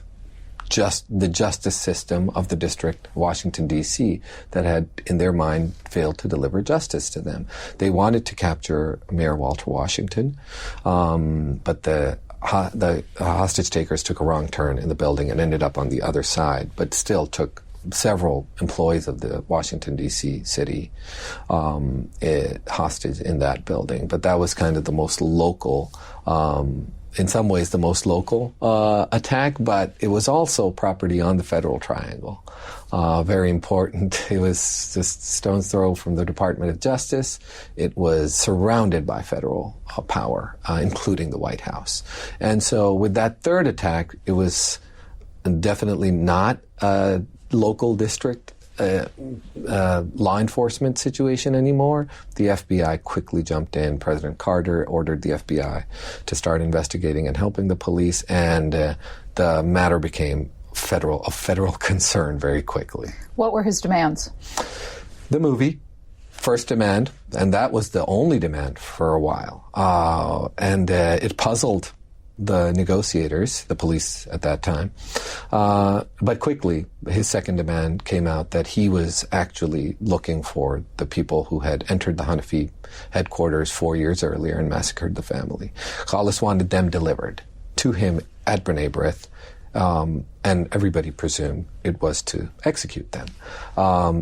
justice system of the district, Washington, D.C., that had, in their mind, failed to deliver justice to them. They wanted to capture Mayor Walter Washington, but the hostage takers took a wrong turn in the building and ended up on the other side, but still took several employees of the Washington, D.C. city hostage in that building. But that was kind of the most local, in some ways the most local attack, but it was also property on the Federal Triangle. Very important. It was just stone's throw from the Department of Justice. It was surrounded by federal power, including the White House. And so with that third attack, it was definitely not a local district law enforcement situation anymore. The FBI quickly jumped in. President Carter ordered the FBI to start investigating and helping the police, and the matter became a federal concern very quickly. What were his demands? The movie, first demand, and that was the only demand for a while. And it puzzled the negotiators, the police at that time. But quickly, his second demand came out that he was actually looking for the people who had entered the Hanafi headquarters 4 years earlier and massacred the family. Khaalis wanted them delivered to him at B'nai B'rith, and everybody presumed it was to execute them.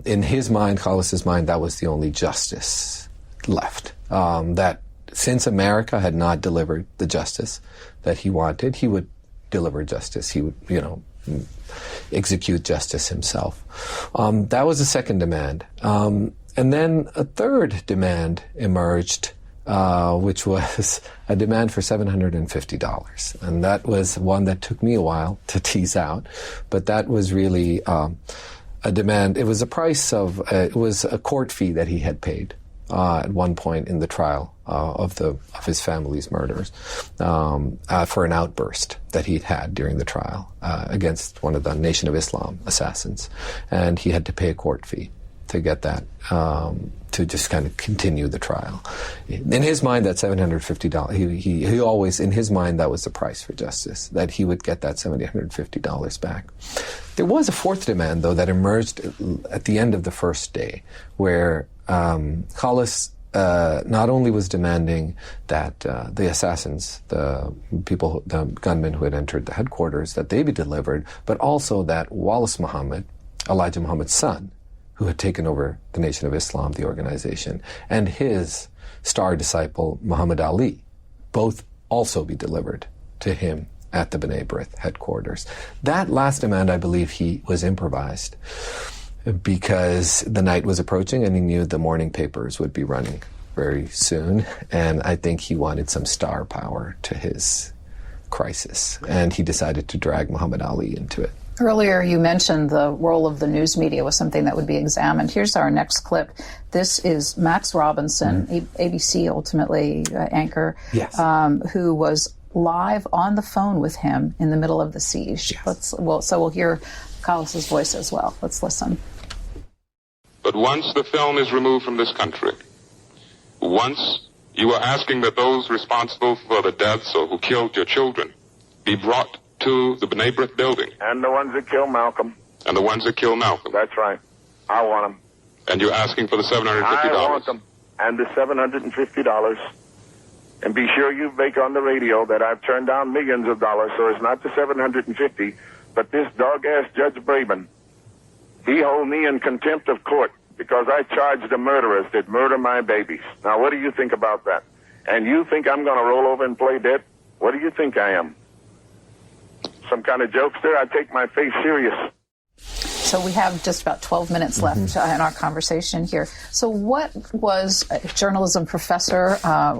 In his mind, Khaalis' mind, that was the only justice left. That since America had not delivered the justice that he wanted, he would deliver justice. He would, execute justice himself. That was the second demand. And then a third demand emerged which was a demand for $750. And that was one that took me a while to tease out, but that was really a demand. It was a price of, it was a court fee that he had paid at one point in the trial of his family's murders for an outburst that he'd had during the trial against one of the Nation of Islam assassins. And he had to pay a court fee to get that, to just kind of continue the trial. In his mind, that $750, he always, in his mind, that was the price for justice, that he would get that $750 back. There was a fourth demand, though, that emerged at the end of the first day, where Khaalis not only was demanding that the assassins, the gunmen who had entered the headquarters, that they be delivered, but also that Wallace Muhammad, Elijah Muhammad's son, who had taken over the Nation of Islam, the organization, and his star disciple, Muhammad Ali, both also be delivered to him at the B'nai B'rith headquarters. That last demand, I believe, he was improvised because the night was approaching and he knew the morning papers would be running very soon, and I think he wanted some star power to his crisis, and he decided to drag Muhammad Ali into it. Earlier, you mentioned the role of the news media was something that would be examined. Here's our next clip. This is Max Robinson, ABC ultimately anchor, yes. Who was live on the phone with him in the middle of the siege. Yes. So we'll hear Khaalis' voice as well. Let's listen. But once the film is removed from this country, once you are asking that those responsible for the deaths or who killed your children be brought to the B'nai B'rith building. And the ones that killed Malcolm. And the ones that killed Malcolm. That's right. I want them. And you're asking for the $750? I want them. And the $750. And be sure you make on the radio that I've turned down millions of dollars, so it's not the $750, but this dog-ass Judge Braben, he hold me in contempt of court because I charged the murderers that murder my babies. Now, what do you think about that? And you think I'm going to roll over and play dead? What do you think I am? Some kind of jokester? I take my faith serious. So we have just about 12 minutes left in our conversation here. So what was a journalism professor,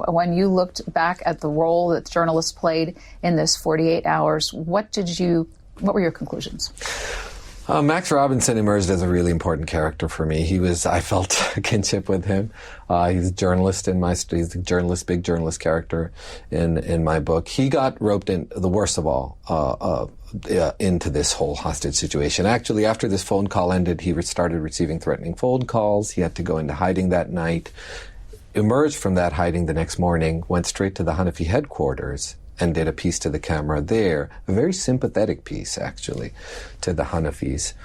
when you looked back at the role that journalists played in this 48 hours, what were your conclusions? Max Robinson emerged as a really important character for me. I felt a kinship with him. He's a journalist he's a big journalist character in my book. He got roped in, the worst of all, into this whole hostage situation. Actually, after this phone call ended, he started receiving threatening phone calls. He had to go into hiding that night, emerged from that hiding the next morning, went straight to the Hanafi headquarters, and did a piece to the camera there, a very sympathetic piece, actually, to the Hanafis,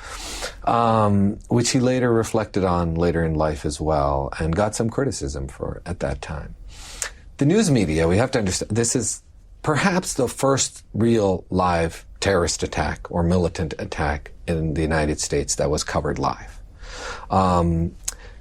which he later reflected on later in life as well, and got some criticism for at that time. The news media, we have to understand, this is perhaps the first real live terrorist attack or militant attack in the United States that was covered live.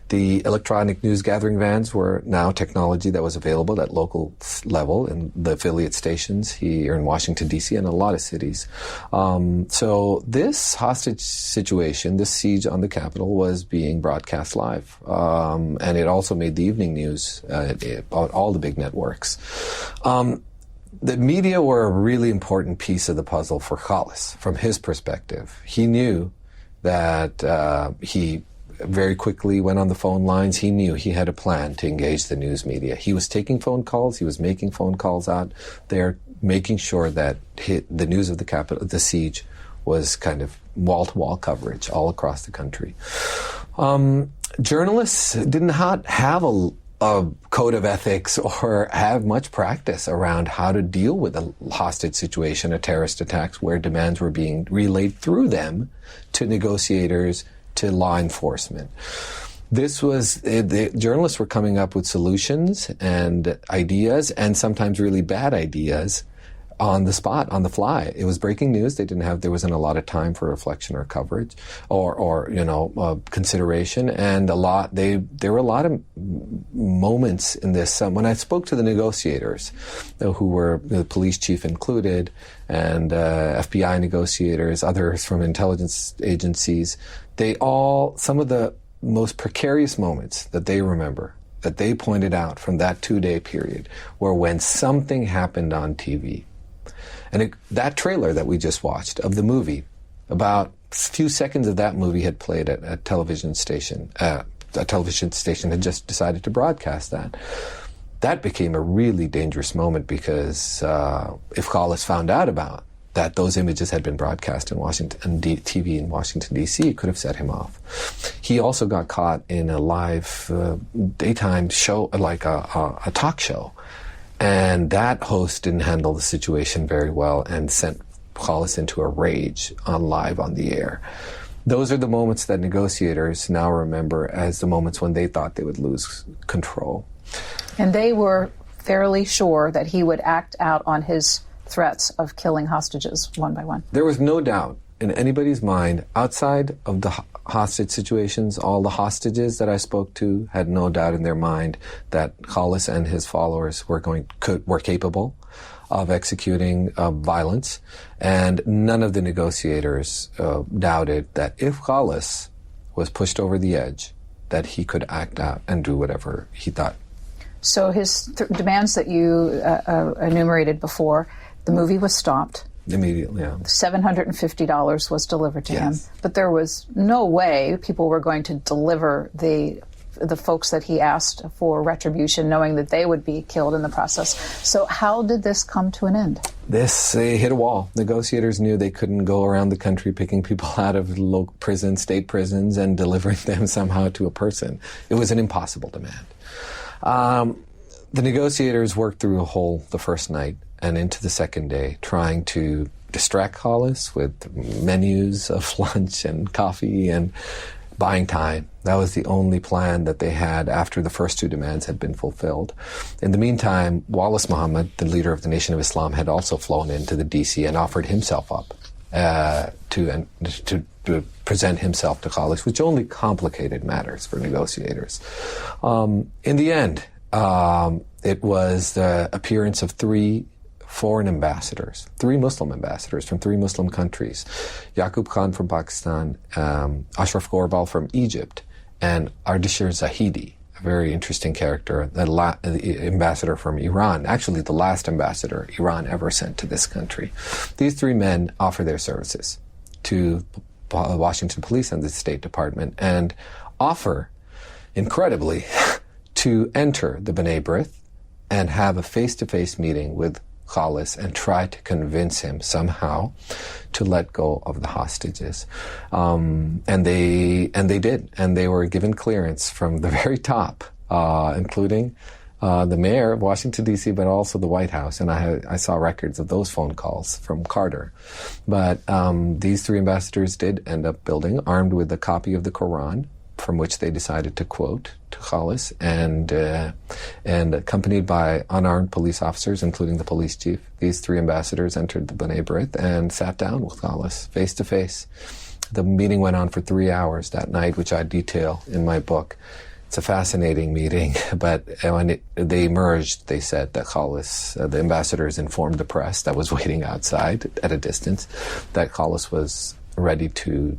The electronic news gathering vans were now technology that was available at local level in the affiliate stations here in Washington, D.C. and a lot of cities. So this hostage situation, this siege on the Capitol, was being broadcast live. And it also made the evening news about all the big networks. The media were a really important piece of the puzzle for Khaalis, from his perspective. He knew that he very quickly went on the phone lines. He knew he had a plan to engage the news media. He was taking phone calls. He was making phone calls out there, making sure that the news of the Capitol, the siege, was kind of wall-to-wall coverage all across the country. Journalists did not have a code of ethics or have much practice around how to deal with a hostage situation, a terrorist attacks, where demands were being relayed through them to negotiators, to law enforcement. The journalists were coming up with solutions and ideas, and sometimes really bad ideas, on the spot, on the fly. It was breaking news. There wasn't a lot of time for reflection or coverage or consideration, and there were a lot of moments in this. When I spoke to the negotiators, who were the police chief included, and FBI negotiators, others from intelligence agencies, some of the most precarious moments that they remember that they pointed out from that 2-day period were when something happened on TV. And that trailer that we just watched of the movie, about a few seconds of that movie had played at a television station. A television station had just decided to broadcast that. That became a really dangerous moment because if Khaalis found out about that those images had been broadcast in Washington TV in Washington D.C., it could have set him off. He also got caught in a live daytime show, like a talk show, and that host didn't handle the situation very well and sent Khaalis into a rage on the air. Those are the moments that negotiators now remember as the moments when they thought they would lose control. And they were fairly sure that he would act out on his threats of killing hostages one by one. There was no doubt in anybody's mind, outside of the hostage situations, all the hostages that I spoke to had no doubt in their mind that Khaalis and his followers were capable of executing violence, and none of the negotiators doubted that if Khaalis was pushed over the edge, that he could act out and do whatever he thought. So his demands that you enumerated before, the movie was stopped. Immediately, yeah. $750 was delivered to him. But there was no way people were going to deliver the folks that he asked for retribution, knowing that they would be killed in the process. So how did this come to an end? They hit a wall. Negotiators knew they couldn't go around the country picking people out of local prisons, state prisons, and delivering them somehow to a person. It was an impossible demand. The negotiators worked through the first night and into the second day, trying to distract Khaalis with menus of lunch and coffee and buying time. That was the only plan that they had after the first two demands had been fulfilled. In the meantime, Wallace Muhammad, the leader of the Nation of Islam, had also flown into the D.C. and offered himself up to present himself to Khaalis, which only complicated matters for negotiators. In the end, it was the appearance of three Muslim ambassadors from three Muslim countries, Yaqub Khan from Pakistan, Ashraf Gorbal from Egypt, and Ardeshir Zahidi, a very interesting character, the ambassador from Iran, actually the last ambassador Iran ever sent to this country. These three men offer their services to the Washington Police and the State Department and offer, incredibly, to enter the B'nai B'rith and have a face-to-face meeting with Khaalis and try to convince him somehow to let go of the hostages. And they did. And they were given clearance from the very top, including the mayor of Washington, D.C., but also the White House. And I saw records of those phone calls from Carter. But these three ambassadors did end up building, armed with a copy of the Quran, from which they decided to quote to Khaalis, and accompanied by unarmed police officers, including the police chief. These three ambassadors entered the B'nai B'rith and sat down with Khaalis face to face. The meeting went on for 3 hours that night, which I detail in my book. It's a fascinating meeting, but when they emerged, they said that Khaalis, the ambassadors informed the press that was waiting outside at a distance, that Khaalis was ready to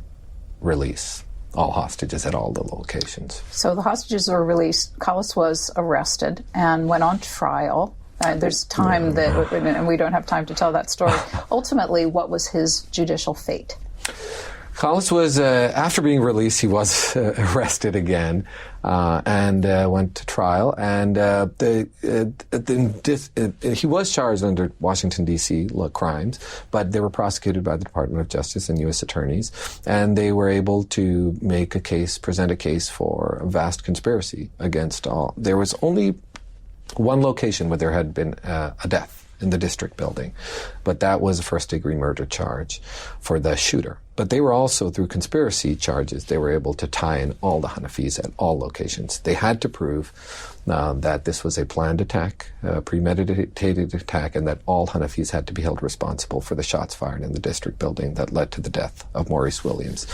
release all hostages at all the locations. So the hostages were released. Khaalis was arrested and went on trial. There's time and we don't have time to tell that story. Ultimately, what was his judicial fate? Khaalis was, after being released, he was arrested again and went to trial. And he was charged under Washington, D.C. crimes, but they were prosecuted by the Department of Justice and U.S. attorneys. And they were able to present a case for a vast conspiracy against all. There was only one location where there had been a death in the district building, but that was a first-degree murder charge for the shooter. But they were also, through conspiracy charges, they were able to tie in all the Hanafis at all locations. They had to prove that this was a planned attack, a premeditated attack, and that all Hanafis had to be held responsible for the shots fired in the district building that led to the death of Maurice Williams.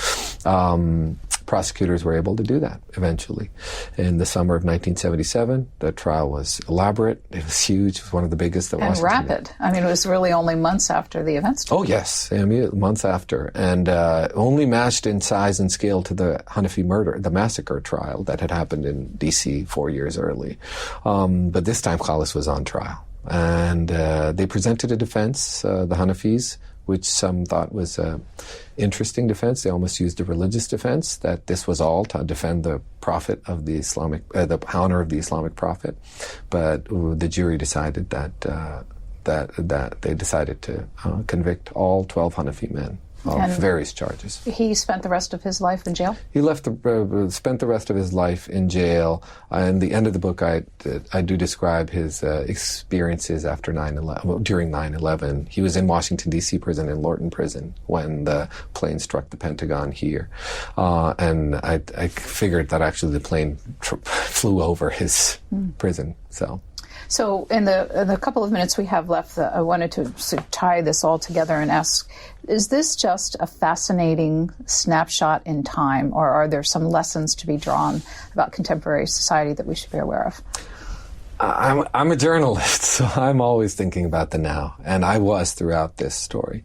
prosecutors were able to do that eventually. In the summer of 1977, the trial was elaborate. It was huge. It was one of the biggest that Washington And rapid. I mean, it was really only months after the events. Oh, yes. Months after. And only matched in size and scale to the Hanafi the massacre trial that had happened in D.C. 4 years early. But this time, Khaalis was on trial. And they presented a defense, the Hanafis, which some thought was an interesting defense. They almost used a religious defense, that this was all to defend the prophet of the Islamic, the honor of the Islamic prophet. But the jury decided that they decided to convict all 12 Hanafi men of various charges. He spent the rest of his life in jail? He spent the rest of his life in jail. In the end of the book, I do describe his experiences after 9/11. Well, during 9/11, he was in Washington D.C. prison, in Lorton Prison, when the plane struck the Pentagon here, and I figured that actually the plane flew over his prison. So in the couple of minutes we have left, I wanted to sort of tie this all together and ask, is this just a fascinating snapshot in time, or are there some lessons to be drawn about contemporary society that we should be aware of? I'm a journalist, so I'm always thinking about the now, and I was throughout this story.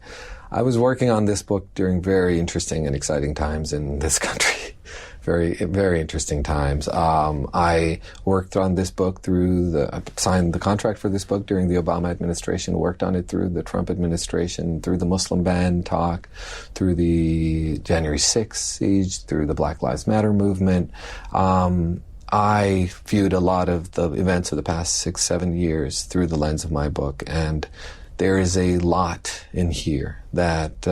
I was working on this book during very interesting and exciting times in this country. Very, very interesting times. I worked on this book signed the contract for this book during the Obama administration, worked on it through the Trump administration, through the Muslim ban talk, through the January 6th siege, through the Black Lives Matter movement. I viewed a lot of the events of the past 6-7 years through the lens of my book, and there is a lot in here that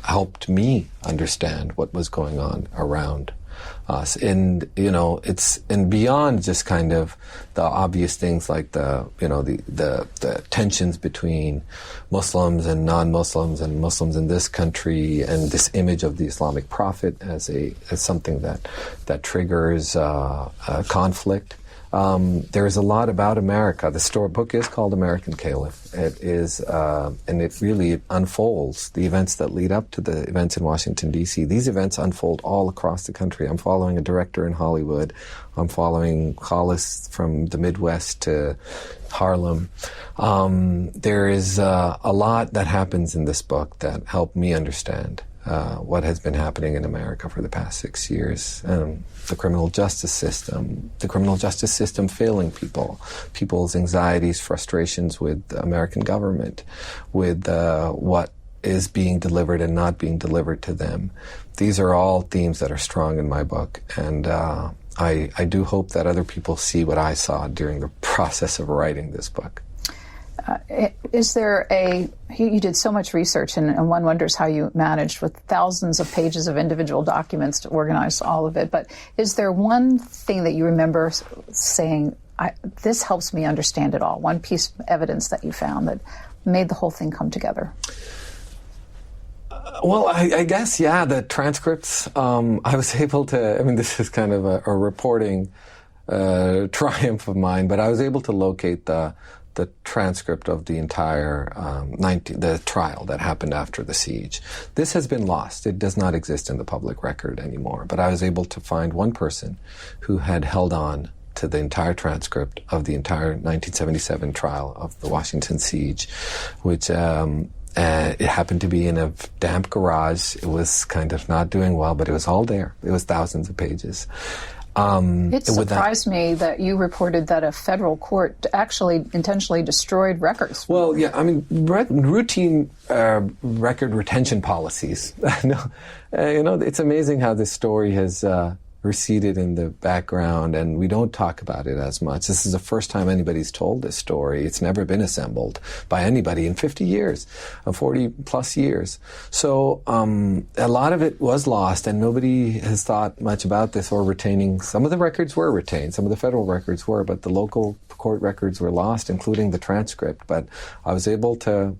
helped me understand what was going on around us. And, it's beyond just kind of the obvious things like the tensions between Muslims and non-Muslims and Muslims in this country, and this image of the Islamic prophet as something that triggers conflict. There's a lot about America. The book is called American Caliph. It is, and it really unfolds the events that lead up to the events in Washington, D.C. These events unfold all across the country. I'm following a director in Hollywood. I'm following Khaalis from the Midwest to Harlem. There is a lot that happens in this book that helped me understand what has been happening in America for the past 6 years. The criminal justice system failing people's anxieties, frustrations with the American government, with what is being delivered and not being delivered to them. These are all themes that are strong in my book, and I do hope that other people see what I saw during the process of writing this book. You did so much research, and one wonders how you managed with thousands of pages of individual documents to organize all of it. But is there one thing that you remember saying, this helps me understand it all, one piece of evidence that you found that made the whole thing come together? Well, I guess, the transcripts. I was able to, this is kind of a reporting triumph of mine, but I was able to locate the transcript of the entire the trial that happened after the siege. This has been lost. It does not exist in the public record anymore. But I was able to find one person who had held on to the entire transcript of the entire 1977 trial of the Washington siege, which it happened to be in a damp garage. It was kind of not doing well, but it was all there. It was thousands of pages. It surprised me that you reported that a federal court actually intentionally destroyed records. Well, routine record retention policies. It's amazing how this story has receded in the background, and we don't talk about it as much. This is the first time anybody's told this story. It's never been assembled by anybody in 50 years, 40 plus years. So a lot of it was lost, and nobody has thought much about this or retaining. Some of the records were retained, some of the federal records were, but the local court records were lost, including the transcript. But I was able to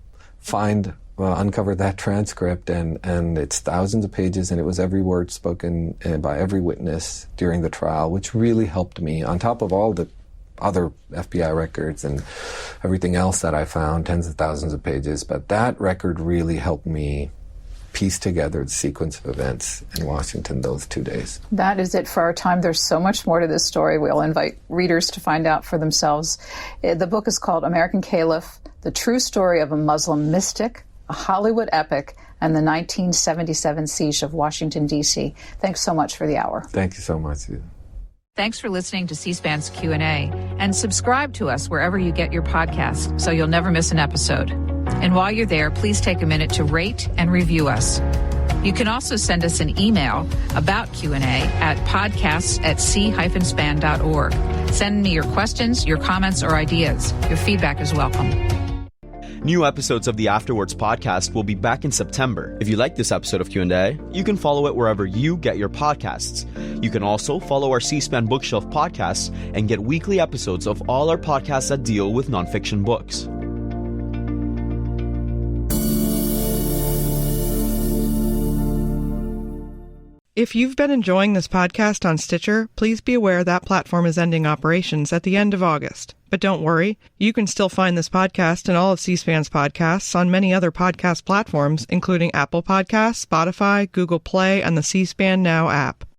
uncover that transcript, and it's thousands of pages, and it was every word spoken by every witness during the trial, which really helped me, on top of all the other FBI records and everything else that I found, tens of thousands of pages. But that record really helped me piece together the sequence of events in Washington those 2 days. That is it for our time. There's so much more to this story. We'll invite readers to find out for themselves. The book is called American Caliph, The True Story of a Muslim Mystic, a Hollywood Epic, and the 1977 Siege of Washington, D.C. Thanks so much for the hour. Thank you so much, Susan. Thanks for listening to C-SPAN's Q&A, and subscribe to us wherever you get your podcasts so you'll never miss an episode. And while you're there, please take a minute to rate and review us. You can also send us an email about Q&A at podcasts@c-span.org. Send me your questions, your comments, or ideas. Your feedback is welcome. New episodes of the Afterwards podcast will be back in September. If you like this episode of Q&A, you can follow it wherever you get your podcasts. You can also follow our C-SPAN Bookshelf podcasts and get weekly episodes of all our podcasts that deal with nonfiction books. If you've been enjoying this podcast on Stitcher, please be aware that platform is ending operations at the end of August. But don't worry, you can still find this podcast and all of C-SPAN's podcasts on many other podcast platforms, including Apple Podcasts, Spotify, Google Play, and the C-SPAN Now app.